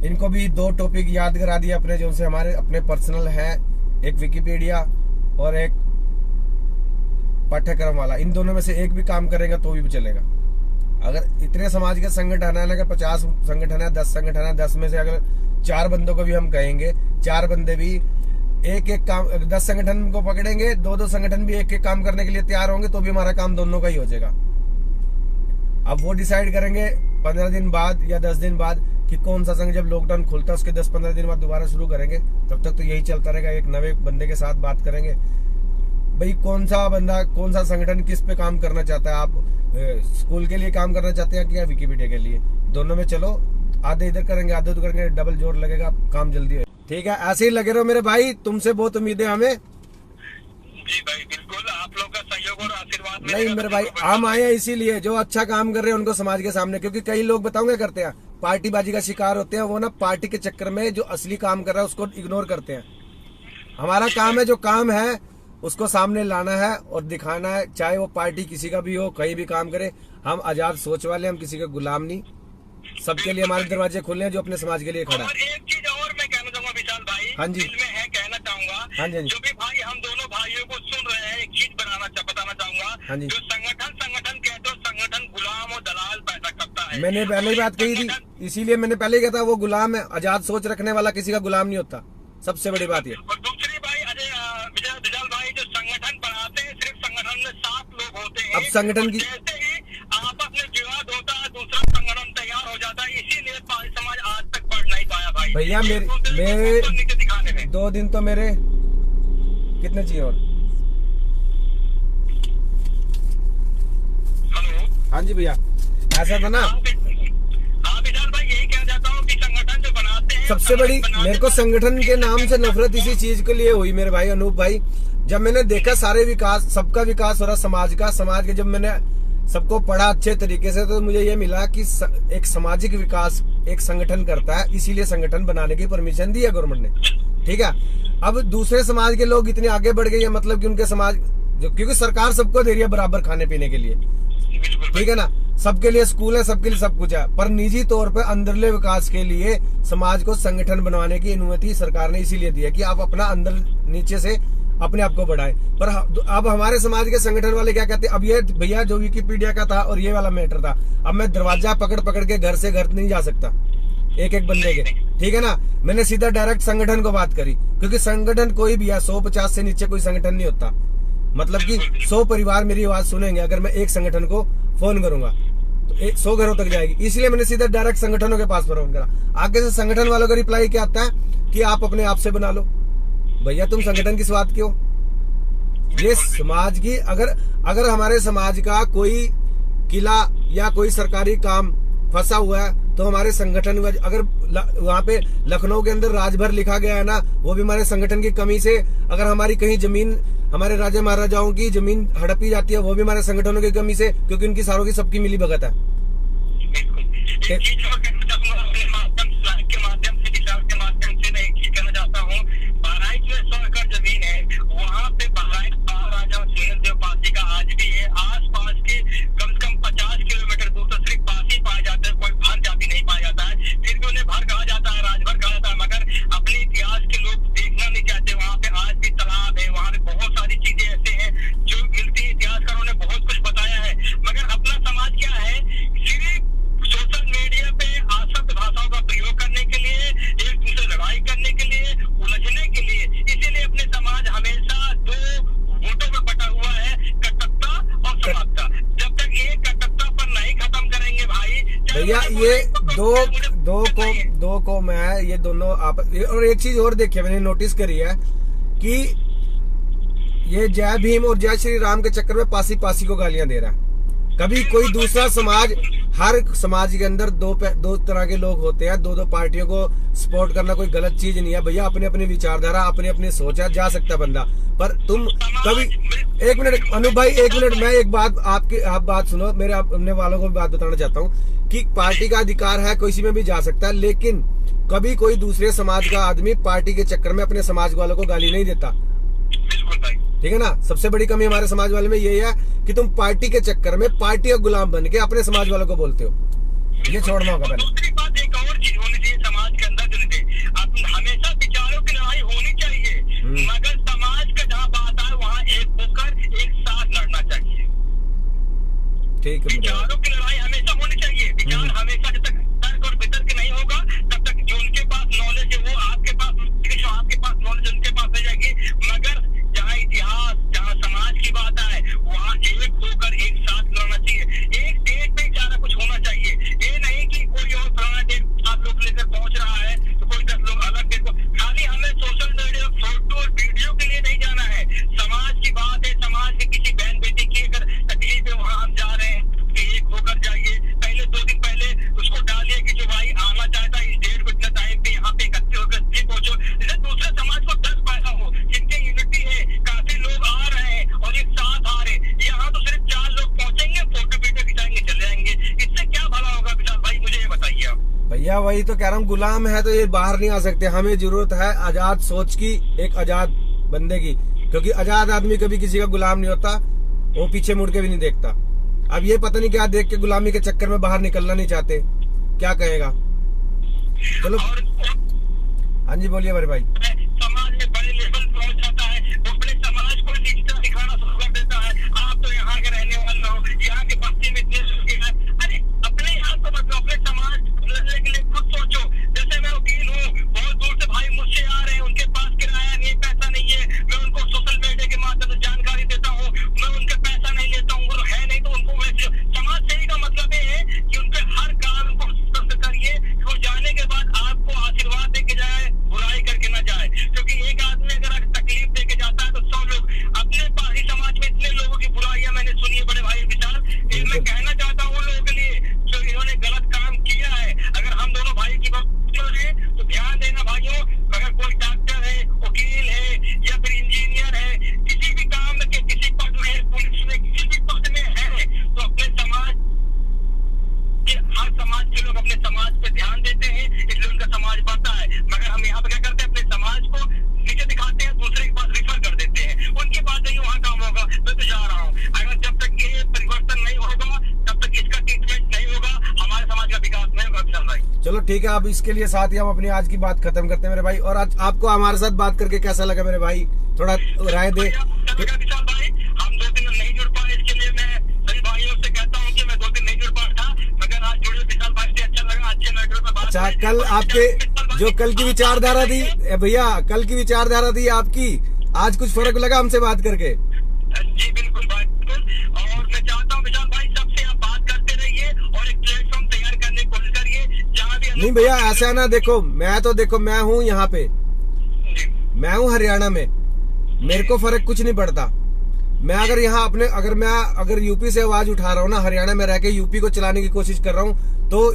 इनको भी 2 टॉपिक याद करा दिए अपने, जो से हमारे अपने पर्सनल है, एक विकिपीडिया और एक पाठ्यक्रम वाला। इन दोनों में से एक भी काम करेगा तो भी चलेगा। अगर इतने समाज के संगठन है, अगर 50 संगठन है, 10 संगठन है, 10 में से अगर 4 बंदों को भी हम कहेंगे, 4 बंदे भी एक काम, 10 संगठन को पकड़ेंगे, 2 संगठन भी एक काम करने के लिए तैयार होंगे, तो भी हमारा काम दोनों का ही हो जाएगा। अब वो डिसाइड करेंगे 15 दिन बाद या 10 दिन बाद कि कौन सा संघ, जब लॉकडाउन खुलता है उसके 10-15 दिन बाद दोबारा शुरू करेंगे। तब तक तो यही चलता रहेगा। एक नए बंदे के साथ बात करेंगे, भाई कौन सा बंदा, कौन सा संगठन किस पे काम करना चाहता है। आप स्कूल के लिए काम करना चाहते हैं कि विकिपीडिया के लिए? दोनों में चलो, आधे इधर करेंगे आधे उधर करेंगे, डबल जोर लगेगा, काम जल्दी हो। ठीक है, ऐसे ही लगे रहो मेरे भाई, तुमसे बहुत उम्मीद है हमें। जी भाई बिल्कुल, आप लोग का सहयोग और आशीर्वाद। नहीं मेरे भाई, हम आए हैं इसीलिए, जो अच्छा काम कर रहे हैं उनको समाज के सामने। क्योंकि कई लोग बताऊं क्या करते हैं, पार्टीबाजी का शिकार होते हैं। वो ना पार्टी के चक्कर में जो असली काम कर रहा है उसको इग्नोर करते हैं। हमारा काम है, जो काम है उसको सामने लाना है और दिखाना है, चाहे वो पार्टी किसी का भी हो, कहीं भी काम करे। हम आजाद सोच वाले, हम किसी के गुलाम नहीं। सबके लिए हमारे दरवाजे खुले हैं, जो अपने समाज के लिए खड़ा है। एक चीज और मैं कहना चाहूंगा विशाल भाई, हाँ जी, दिल में है, कहना चाहूंगा। हाँ जी, जो भी भाई हम दोनों भाइयों को सुन रहे हैं, एक चीज बताना चाहूंगा। हाँ जी, जो संगठन कहते हो, संगठन गुलाम और दलाल पैदा करता है। मैंने पहले ही बात कही थी, इसीलिए मैंने पहले ही कहा था वो गुलाम है। आजाद सोच रखने वाला किसी का गुलाम नहीं होता। सबसे बड़ी बात ये। और दूसरी भाई विशाल भाई, जो संगठन बनाते हैं, सिर्फ संगठन में 7 लोग होते हैं। अब संगठन की जैसे ही आपस में विवाद होता है, दूसरा संगठन तैयार हो जाता है। इसीलिए समाज आज तक बढ़ नहीं पाया भाई। भैया मेरे दिखाने में 2 दिन तो मेरे कितने चाहिए और? हेलो, हाँ जी भैया, ऐसा था ना। हाँ विशाल भाई, यही कहना चाहता हूँ कि संगठन जो बनाते हैं, सबसे बड़ी मेरे को संगठन के नाम से नफरत इसी चीज के लिए हुई मेरे भाई अनूप भाई। जब मैंने देखा सारे विकास, सबका विकास हो रहा, समाज के जब मैंने सबको पढ़ा अच्छे तरीके से, तो मुझे ये मिला कि एक सामाजिक विकास एक संगठन करता है। इसीलिए संगठन बनाने की परमिशन दी है गवर्नमेंट ने। ठीक है, अब दूसरे समाज के लोग इतने आगे बढ़ गए, मतलब कि उनके समाज जो, क्योंकि सरकार सबको दे रही है बराबर खाने पीने के लिए, ठीक है ना, सबके लिए स्कूल है, सबके लिए सब कुछ है। पर निजी तौर पे अंदरले विकास के लिए समाज को संगठन बनवाने की अनुमति सरकार ने इसीलिए दी है कि आप अपना अंदर नीचे से अपने आप को बढ़ाएं। पर अब हमारे समाज के संगठन वाले क्या कहते हैं, अब ये भैया जो विकिपीडिया का था और ये वाला मैटर था, अब मैं दरवाजा पकड़ के घर से घर नहीं जा सकता एक एक बंदे के, ठीक है ना। मैंने सीधा डायरेक्ट संगठन को बात करी, क्योंकि संगठन कोई भी है, 150 से नीचे कोई संगठन नहीं होता। मतलब कि 100 परिवार मेरी आवाज सुनेंगे अगर मैं एक संगठन को फोन करूंगा, तो 100 घरों तक जाएगी। इसलिए मैंने सीधा डायरेक्ट संगठनों के पास फोन करा। आगे से संगठन वालों का रिप्लाई क्या आता है कि आप अपने आप से बना लो। भैया तुम संगठन की बात क्यों? ये समाज की, अगर हमारे समाज का कोई किला या कोई सरकारी काम फंसा हुआ है, तो हमारे संगठन, अगर वहाँ पे लखनऊ के अंदर राजभर लिखा गया है ना, वो भी हमारे संगठन की कमी से। अगर हमारी कहीं जमीन, हमारे राजा महाराजाओं की जमीन हड़पी जाती है, वो भी हमारे संगठनों की कमी से, क्योंकि उनकी सारों की सबकी मिली भगत है। जमीन है वहाँ पे महाराजा सुहेलदेव पासी का आज भी है। आसपास के कम से कम 50 किलोमीटर दूर तो सिर्फ पासी पाए जाते हैं, कोई भर जाति नहीं पाया जाता है। फिर भी उन्हें भर कहा जाता है, राजभर कहा जाता है, मगर अपने इतिहास के लोग देखना नहीं चाहते। वहाँ पे आज भी तालाब है, वहाँ पे बहुत सारी चीजें ऐसे हैं जो मिलती है। इतिहासकारों ने बहुत कुछ बताया है, मगर अपना समाज क्या है, सिर्फ सोशल मीडिया पे आसक्त भाषाओं का प्रयोग करने के लिए, एक दूसरे लड़ाई करने के लिए, उलझने के लिए। इसीलिए अपने समाज हमेशा 2 वोटों में बटा हुआ है, कट्टरता और समानता। जब तक ये कट्टरता पर नहीं खत्म करेंगे भाई, भैया ये दो को मैं, ये दोनों आप। और एक चीज और देखिए, मैंने नोटिस करी है कि ये जय भीम और जय श्री राम के चक्कर में पासी को गालियां दे रहा है। कभी कोई दूसरा समाज, हर समाज के अंदर दो तरह के लोग होते हैं। 2 पार्टियों को सपोर्ट करना कोई गलत चीज नहीं है भैया। अपनी अपनी विचारधारा, अपनी अपनी सोच है, जा सकता है बंदा। पर तुम कभी, एक मिनट अनूप भाई, एक मिनट, मैं एक बात आप बात सुनो, मेरे अपने वालों को भी बात बताना चाहता हूँ कि पार्टी का अधिकार है, किसी में भी जा सकता है, लेकिन कभी कोई दूसरे समाज का आदमी पार्टी के चक्कर में अपने समाज वालों को गाली नहीं देता, ठीक है ना। सबसे बड़ी कमी हमारे समाज वाले में यही है कि तुम पार्टी के चक्कर में पार्टी का गुलाम बन के अपने समाज वालों को बोलते हो। ये छोड़ना होगा पहले। दूसरी बात, एक और चीज होनी चाहिए समाज के अंदर। ठीक है। विचारों की लड़ाई हमेशा होनी चाहिए। विचार हमेशा जब तक तर्क और वितर्क नहीं होगा तब तक जो उनके पास नॉलेज है वो आपके पास नॉलेज उनके पास रह जाएगी। मगर जहाँ इतिहास, जहाँ समाज की बात आए वहाँ एक होकर एक साथ लड़ना चाहिए। एक डेट पे सारा कुछ होना चाहिए। ये नहीं कि कोई और पुराना डेट 7 लोग लेकर पहुंच रहा है तो कोई 10 लोग अलग डेट को। खाली हमें सोशल मीडिया फोटो और वीडियो के लिए नहीं जाना है। समाज की बात है, समाज के किसी बहन बेटी की अगर तकलीफ है वहाँ हम जा रहे हैं कि एक होकर जाइए। पहले 2 दिन पहले उसको डालिए कि जो भाई आना चाहता है इस डेट को इतना टाइम पे यहाँ पे इकट्ठे होकर पहुंचो। जैसे दूसरे समाज को 10 पैसा हो, जिनके यूनिटी है, काफी लोग आ रहे हैं और एक साथ आ रहे हैं। यहाँ तो सिर्फ 4 लोग पहुंचेंगे, फोटो वीडियो खिंचाएंगे, चले जाएंगे। इससे क्या भला होगा विशाल भाई, मुझे ये बताइए आप। भैया वही तो कह रहा हूँ, गुलाम है तो ये बाहर नहीं आ सकते। हमें जरूरत है आजाद सोच की, एक आजाद बंदे की, क्योंकि आजाद आदमी कभी किसी का गुलाम नहीं होता, वो पीछे मुड़ के भी नहीं देखता। अब ये पता नहीं क्या देख के गुलामी के चक्कर में बाहर निकलना नहीं चाहते, क्या कहेगा। चलो हाँ जी बोलिए मेरे भाई। समाज में बड़े लेवल पहुंच जाता है, वो अपने समाज को नीचा दिखाना शुरू कर देता है। आप तो यहाँ के रहने वाले हो, यहाँ के बस्ती में इतने लोग हैं। अरे अपने यहाँ तो मतलब अपने समाज लड़ने के लिए खुद सोचो। जैसे मैं वकील हूँ, बहुत दूर से भाई मुझसे आ रहे हैं, उनके पास किराया नहीं, पैसा नहीं है। मैं उनको सोशल मीडिया के माध्यम से जानकारी देता हूँ, मैं उनके पैसा नहीं लेता हूँ, वो है नहीं तो उनको वैसे। समाज सेवी का मतलब ये है कि उनके हर काम को करिए, वो जाने के बाद आपको आशीर्वाद देके जाए, बुराई करके ना जाए। क्योंकि एक आदमी अगर तकलीफ देके जाता है तो 100 लोग अपने पास ही। समाज में इतने लोगों की बुराइयां मैंने सुनी है बड़े भाई विशाल। मैं कहना चाहता हूँ लोगों के लिए जो इन्होंने गलत काम किया है, अगर हम दोनों भाई की बात करें तो ध्यान देना भाइयों। अगर कोई डॉक्टर है, वकील है या फिर इंजीनियर है, किसी भी काम में किसी पद में, पुलिस में, किसी भी पद में है तो अपने समाज, हर समाज के लोग अपने समाज पे ध्यान देते हैं, इसलिए उनका समाज बढ़ता है। मगर हम यहाँ पे क्या करते हैं, अपने समाज को नीचे दिखाते हैं, दूसरे के पास रिफर कर देते हैं। उनके पास नहीं वहाँ काम होगा, मैं तो जा रहा हूँ। अगर जब तक ये परिवर्तन नहीं होगा तब तक इसका ट्रीटमेंट नहीं होगा, हमारे समाज का विकास नहीं होगा विशाल भाई। चलो ठीक है, अब इसके लिए साथ ही हम अपनी आज की बात खत्म करते हैं मेरे भाई। और आज आपको हमारे साथ बात करके कैसा लगा मेरे भाई, थोड़ा राय दे। विशाल भाई हम 2 दिन नहीं जुड़ पाए, इसके लिए मैं सभी भाइयों से कहता हूँ कि मैं 2 दिन नहीं जुड़ पाया था, मगर आज जुड़े विशाल भाई से अच्छा लगा, अच्छे मैटर पे बात। अच्छा, कल आपके जो कल की विचारधारा थी भैया, कल की विचारधारा थी आपकी, आज कुछ फर्क लगा हमसे बात करके? जी बिल्कुल भाई, बिल्कुल। और मैं चाहता हूँ विशाल भाई सबसे आप बात करते रहिए और एक प्लेटफॉर्म तैयार करने की कोशिश करिए जहाँ भी। नहीं भैया ऐसा ना, देखो मैं हूँ यहाँ पे, मैं हूँ हरियाणा में, मेरे को फर्क कुछ नहीं पड़ता। मैं अगर यहाँ अगर यूपी से आवाज उठा रहा हूँ ना, हरियाणा में रह के यूपी को चलाने की कोशिश कर रहा हूँ, तो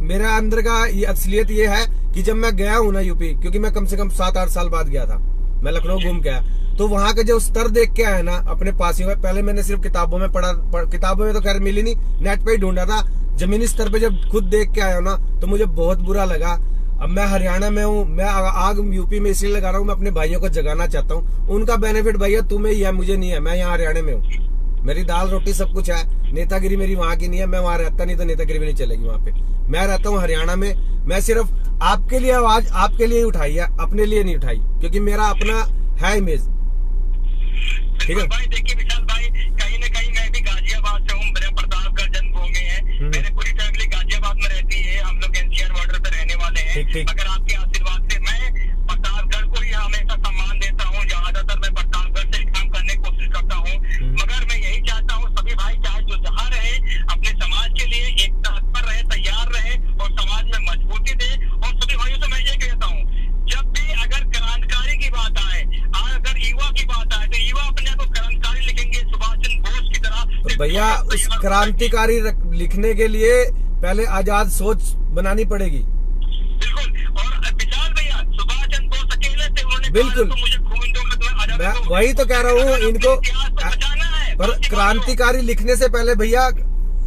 मेरे अंदर का ये असलियत ये है कि जब मैं गया हूँ ना यूपी, क्योंकि मैं कम से कम 7-8 साल बाद गया था, मैं लखनऊ घूम के आया, तो वहां का जो स्तर देख के आया ना अपने पासियों में, पहले मैंने सिर्फ किताबों में पढ़ा, किताबों में तो खैर मिली नहीं, नेट पे ही ढूंढा था। जमीनी स्तर पे जब खुद देख के आया ना तो मुझे बहुत बुरा लगा। अब मैं हरियाणा में हूँ, मैं आग यूपी में इसलिए लगा रहा हूँ, मैं अपने भाइयों को जगाना चाहता हूँ। उनका बेनिफिट भैया तुम्हें ही है, मुझे नहीं है। मैं यहाँ हरियाणा में हूँ, मेरी दाल रोटी सब कुछ है, नेतागिरी मेरी वहां की नहीं है, मैं वहां रहता नहीं तो नेतागिरी भी नहीं चलेगी वहां पे। मैं रहता हूँ हरियाणा में, मैं सिर्फ आपके लिए आवाज आपके लिए उठाई है, अपने लिए नहीं उठाई, क्योंकि मेरा अपना है इमेज। ठीक है भाई, देखिए विशाल भाई, कहीं न कहीं मैं भी गाजियाबाद से हूँ, मेरा प्रतापगढ़ जन्मभूमि है, मेरी पूरी फैमिली गाजियाबाद में रहती है, हम लोग एनसीआर बॉर्डर पे रहने वाले हैं। मगर आपके आशीर्वाद से मैं प्रतापगढ़ को ही हमेशा सम्मान देता हूँ, ज्यादातर मैं प्रतापगढ़ से काम करने की कोशिश करता हूँ। मगर मैं यही चाहता हूँ सभी भाई चाहे जो जहाँ रहे अपने समाज के लिए एक तत्पर रहे, तैयार रहे और समाज में मजबूती दे। और सभी भाइयों से मैं ये कहता हूँ, जब भी अगर क्रांतिकारी की बात आए, अगर युवा की बात आए, तो युवा अपने आप को क्रांतिकारी लिखेंगे सुभाष चंद्र बोस की तरह। तो भैया उस क्रांतिकारी लिखने के लिए पहले आजाद सोच बनानी पड़ेगी। बिल्कुल, और विशाल भैया सुभाष चंद्र बोस अकेले थे, उन्होंने बिल्कुल, तो मुझे खून दो, मैं वही तो कह रहा हूँ इनको। पर क्रांतिकारी लिखने से पहले भैया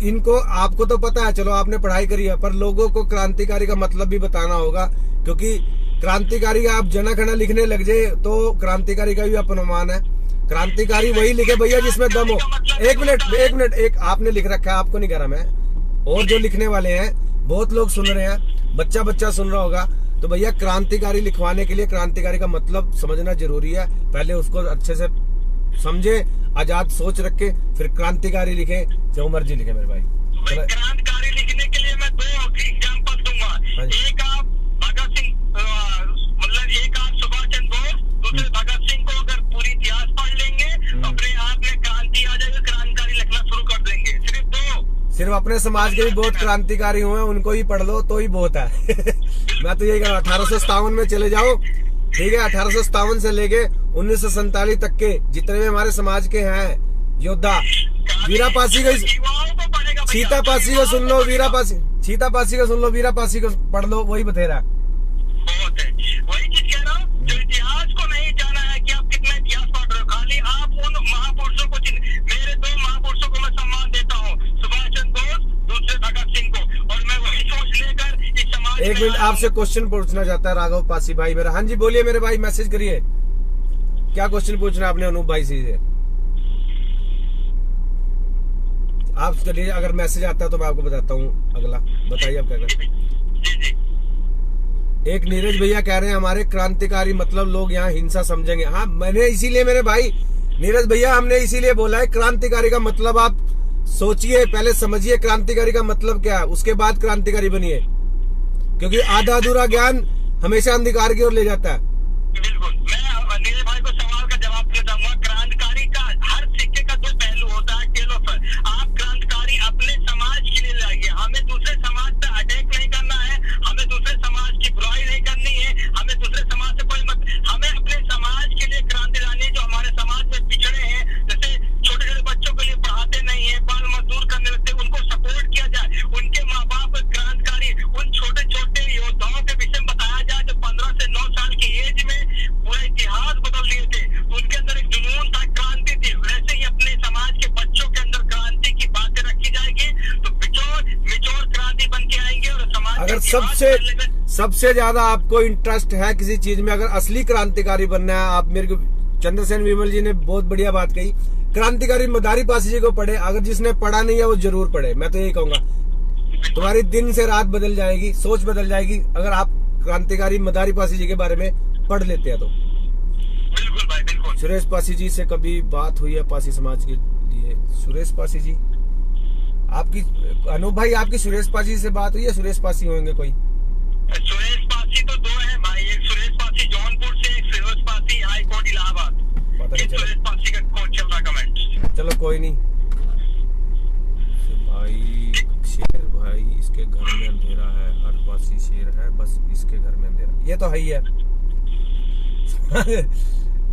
इनको, आपको तो पता है, चलो आपने पढ़ाई करी है, पर लोगों को क्रांतिकारी का मतलब भी बताना होगा, क्योंकि क्रांतिकारी का आप जना खना लिखने लग जाए तो क्रांतिकारी का भी अपमान है। क्रांतिकारी वही लिखे भैया जिसमें दम हो। एक मिनट, एक आपने लिख रखा है, आपको नहीं कह रहा मैं, और जो लिखने वाले हैं बहुत लोग सुन रहे हैं, बच्चा सुन रहा होगा, तो भैया क्रांतिकारी लिखवाने के लिए क्रांतिकारी का मतलब समझना जरूरी है। पहले उसको अच्छे से समझे, आजाद सोच रखे, फिर क्रांतिकारी लिखे, जो मर्जी लिखे मेरे भाई। क्रांतिकारी लिखने के लिए मैं 2 एग्जाम्पल दूंगा। एक आप भगत सिंह, मतलब एक आप सुभाष चंद्र बोस, दूसरे भगत सिंह को अगर पूरी इतिहास पढ़ लेंगे तो अपने आप में क्रांति आ जाएगी, क्रांतिकारी लिखना शुरू कर देंगे। सिर्फ 2, सिर्फ अपने समाज के भी बहुत क्रांतिकारी हुए, उनको ही पढ़ लो तो ही बहुत है। मैं तो यही कह रहा हूँ, 1857 में चले जाओ, ठीक है, 1857 से लेके 1947 तक के जितने भी हमारे समाज के हैं योद्धा, वीरा पासी का, सीता पासी को सुन लो, वीरा पासी, सीता पासी को सुन लो, वीरा पासी को पढ़ लो, वही बतेरा। बहुत है, वही चीज कह रहा हूँ, जो इतिहास को नहीं जाना है कि आप कितना इतिहास पढ़ रहे हो, खाली आप उन महापुरुषों को मेरे 2 महापुरुषों को मैं सम्मान देता हूँ, सुभाष चंद्र बोस, दूसरे भगत सिंह को, और मैं वही सोच लेकर इस समाज। एक मिनट, आपसे क्वेश्चन पूछना चाहता है राघव पासी भाई मेरा। हाँ जी बोलिए मेरे भाई, मैसेज करिए, क्या क्वेश्चन पूछना है आपने अनूप भाई से? आप चलिए, अगर मैसेज आता है तो मैं आपको बताता हूँ अगला। बताइए आप क्या करें। एक नीरज भैया कह रहे हैं हमारे क्रांतिकारी मतलब लोग यहाँ हिंसा समझेंगे। हाँ, मैंने इसीलिए मेरे भाई नीरज भैया, हमने इसीलिए बोला है क्रांतिकारी का मतलब आप सोचिए, पहले समझिए क्रांतिकारी का मतलब क्या है, उसके बाद क्रांतिकारी बनिए, क्योंकि आधा अधूरा ज्ञान हमेशा अंधकार की ओर ले जाता है। बिल्कुल, मैं नीरज भाई को सवाल का जवाब देना चाहूंगा। क्रांतिकारी का हर सिक्के का 2 पहलू होता है। आप क्रांतिकारी अपने समाज के लिए लाइए, हमें दूसरे समाज पे अटैक नहीं करना है, हमें दूसरे समाज की बुराई नहीं करनी है, हमें दूसरे समाज से कोई हमें अपने समाज के लिए क्रांति लानी है। जो हमारे समाज में पिछड़े हैं, जैसे छोटे छोटे बच्चों के लिए पढ़ाते नहीं है, बाल मजदूर करने लगते, उनको सपोर्ट किया जाए, उनके माँ बाप क्रांतिकारी, उन छोटे छोटे योद्धाओं के विषय में बताया जाए जो 15 से 9 साल की एज में पूरा इतिहास बदल दिए थे, उनके अंदर एक जुनून था, क्रांति थी। वैसे ही अपने समाज के बच्चों के अंदर क्रांति की बातें रखी जाएगी तो मिचोर क्रांति बन के आएंगे। और समाज अगर सबसे ज्यादा आपको इंटरेस्ट है किसी चीज में, अगर असली क्रांतिकारी बनना है, आप मेरे को चंद्रसेन विमल जी ने बहुत बढ़िया बात कही, क्रांतिकारी मदारी पासी जी को पढ़े, अगर जिसने पढ़ा नहीं है वो जरूर पढ़े। मैं तो यही कहूंगा, तुम्हारी दिन से रात बदल जाएगी, सोच बदल जाएगी, अगर आप क्रांतिकारी मदारी पासी जी के बारे में पढ़ लेते हैं तो। बिल्कुल भाई, बिल्कुल। सुरेश पासी जी से कभी बात हुई है पासी समाज के लिए? सुरेश पासी जी आपकी, अनूप भाई आपकी सुरेश पासी से बात हुई है? सुरेश पासी होंगे कोई? सुरेश पासी तो 2 है भाई, एक सुरेश पासी जौनपुर से, एक सुरेश पासी हाई कोर्ट इलाहाबाद। पता नहीं, सुरेश पासी का कोर्ट चल रहा कमेंट। चलो कोई नहीं भाई। शेर भाई, इसके घर में अंधेरा है, हर पासी शेर है, बस इसके घर में अंधेरा, ये तो है ही है।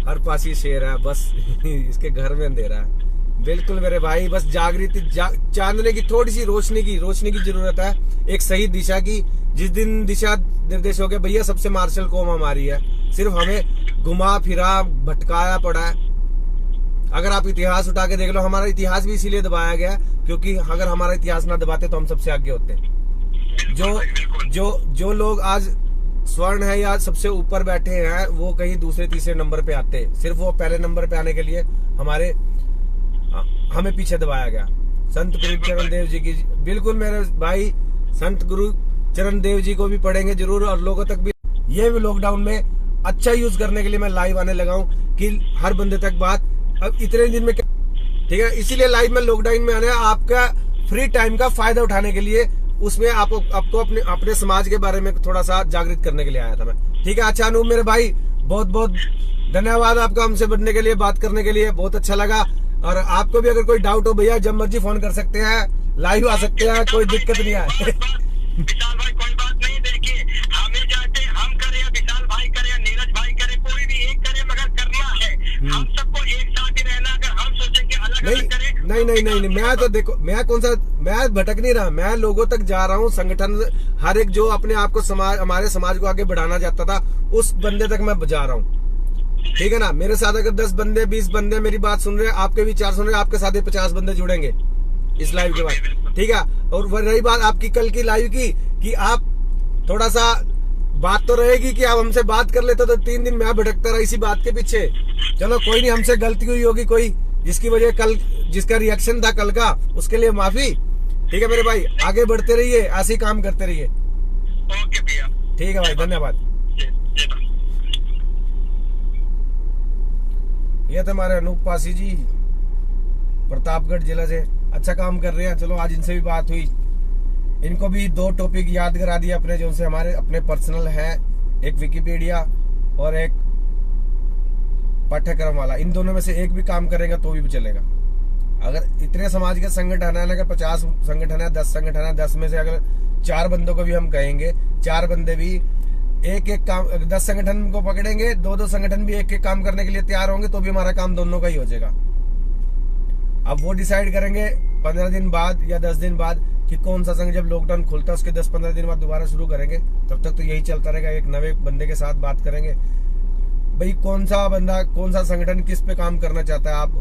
हर पासी शेर है, बस इसके घर में अंधेरा है। बिल्कुल मेरे भाई, बस जागृति, चांदने की थोड़ी सी रोशनी की जरूरत है, एक सही दिशा की। जिस दिन दिशा निर्देश हो गया भैया, सबसे मार्शल कौम हमारी है, सिर्फ हमें घुमा फिरा भटकाया पड़ा है। अगर आप इतिहास उठा के देख लो, हमारा इतिहास भी इसीलिए दबाया गया क्योंकि अगर हमारा इतिहास ना दबाते तो हम सबसे आगे होते। जो लोग आज स्वर्ण है या सबसे ऊपर बैठे हैं, वो कहीं दूसरे तीसरे नंबर पे आते, सिर्फ वो पहले नंबर पे आने के लिए हमें पीछे दबाया गया। संत गुरु चरण देव जी की, बिल्कुल मेरे भाई, संत गुरु चरण देव जी को भी पढ़ेंगे जरूर, और लोगों तक भी ये भी लॉकडाउन में अच्छा यूज करने के लिए मैं लाइव आने लगा हूँ कि हर बंदे तक बात, अब इतने दिन में, ठीक है, इसीलिए लाइव में लॉकडाउन में आने, आपका फ्री टाइम का फायदा उठाने के लिए, उसमें आपको अपने समाज के बारे में थोड़ा सा जागृत करने के लिए आया था मैं। ठीक है, अच्छा अनूप मेरे भाई, बहुत बहुत धन्यवाद आपका हमसे बढ़ने के लिए, बात करने के लिए, बहुत अच्छा लगा। और आपको भी अगर कोई डाउट हो भैया, जब मर्जी फोन कर सकते हैं, लाइव आ सकते हैं, कोई दिक्कत नहीं है। विशाल भाई कोई बात नहीं, देखिए हमें जाते हम करे या विशाल भाई करे या नीरज भाई करे, कोई भी एक करे, मगर करना है हम सबको एक साथ ही रहना। अगर हम सोचेंगे अलग अलग करें, नहीं, मैं तो देखो, मैं भटक नहीं रहा, मैं लोगों तक जा रहा हूँ। संगठन हर एक जो अपने आप को हमारे समाज को आगे बढ़ाना चाहता था, उस बंदे तक मैं जा रहा हूँ। ठीक है ना, मेरे साथ अगर 10 बंदे 20 बंदे मेरी बात सुन रहे हैं, आपके विचार सुन रहे हैं, आपके साथ 50 बंदे जुड़ेंगे इस लाइव के बाद। ठीक है, और रही बात आपकी कल की लाइव की, कि आप थोड़ा सा बात तो रहेगी कि आप हमसे बात कर लेते तो 3 दिन मैं भटकता रहा इसी बात के पीछे। चलो कोई नहीं, हमसे गलती हुई होगी कोई, जिसकी वजह कल जिसका रिएक्शन था कल का, उसके लिए माफी। ठीक है मेरे भाई, आगे बढ़ते रहिए, ऐसे ही काम करते रहिए। ओके भैया, ठीक है भाई, धन्यवाद। ये तो हमारे अनूप पासी जी प्रतापगढ़ जिला से अच्छा काम कर रहे हैं। चलो आज इनसे भी बात हुई, इनको भी 2 टॉपिक याद करा दिए अपने, जो से हमारे अपने पर्सनल हैं, एक विकिपीडिया और एक पाठ्यक्रम वाला। इन दोनों में से एक भी काम करेंगे तो भी चलेगा। अगर इतने समाज के संगठन है ना, अगर 50 संगठन है, 10 संगठन है, 10 में से अगर 4 बंदों को भी हम कहेंगे, 4 बंदे भी एक काम, 10 संगठन को पकड़ेंगे, 2 संगठन भी एक काम करने के लिए तैयार होंगे तो भी हमारा काम दोनों का ही हो जाएगा। अब वो डिसाइड करेंगे 15 दिन बाद या 10 दिन बाद कि कौन सा संघ, जब लॉकडाउन खुलता है उसके 10-15 दिन बाद दोबारा शुरू करेंगे। तब तक तो यही चलता रहेगा। एक नए बंदे के साथ बात करेंगे, भाई कौन सा बंदा, कौन सा संगठन किस पे काम करना चाहता है। आप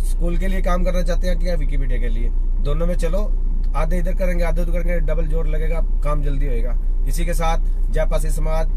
स्कूल के लिए काम करना चाहते हैं क्या विकिपीडिया के लिए? दोनों में चलो, आधे इधर करेंगे आधे उधर करेंगे, डबल जोर लगेगा, काम जल्दी होएगा। इसी के साथ जय पासी समाज।